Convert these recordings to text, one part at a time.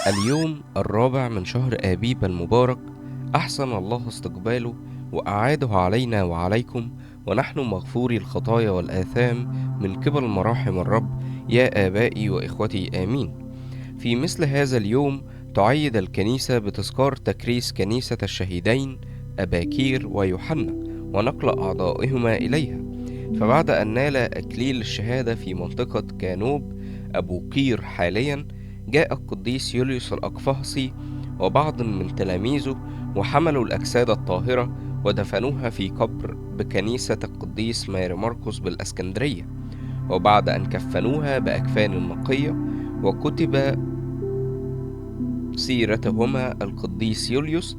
اليوم الرابع من شهر آبيب المبارك، أحسن الله استقباله وأعاده علينا وعليكم، ونحن مغفوري الخطايا والآثام من قبل مراحم الرب. يا آبائي وإخوتي، آمين. في مثل هذا اليوم تعيد الكنيسة بتذكار تكريس كنيسة الشهيدين أباكير ويوحنا ونقل أعضائهما إليها. فبعد أن نال أكليل الشهادة في منطقة كانوب أبو قير حاليا، جاء القديس يوليوس الأقفاصي وبعض من تلاميذه وحملوا الأجساد الطاهرة ودفنوها في قبر بكنيسة القديس ماري مرقس بالأسكندرية. وبعد أن كفنوها بأكفان نقية وكتب سيرتهما القديس يوليوس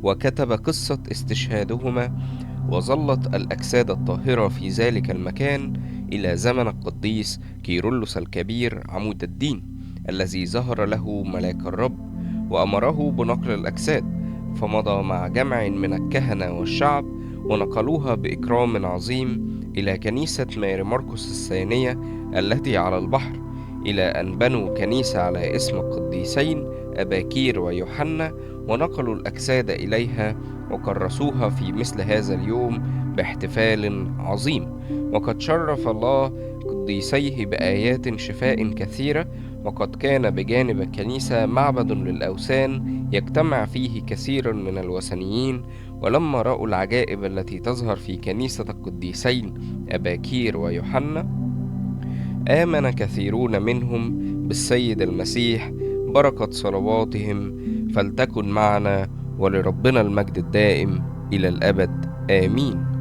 وكتب قصة استشهادهما، وظلت الأجساد الطاهرة في ذلك المكان إلى زمن القديس كيرلس الكبير عمود الدين، الذي ظهر له ملاك الرب وأمره بنقل الأجساد، فمضى مع جمع من الكهنة والشعب ونقلوها بإكرام عظيم إلى كنيسة ماري مرقس الثانية التي على البحر، إلى أن بنوا كنيسة على اسم القديسين أباكير ويوحنا ونقلوا الأجساد إليها وكرسوها في مثل هذا اليوم باحتفال عظيم. وقد شرف الله قديسيه بآيات شفاء كثيرة، وقد كان بجانب الكنيسة معبد للأوثان يجتمع فيه كثير من الوثنيين. ولما رأوا العجائب التي تظهر في كنيسة القديسين أباكير ويوحنا، آمن كثيرون منهم بالسيد المسيح. بركة صلواتهم فلتكن معنا، ولربنا المجد الدائم إلى الأبد، آمين.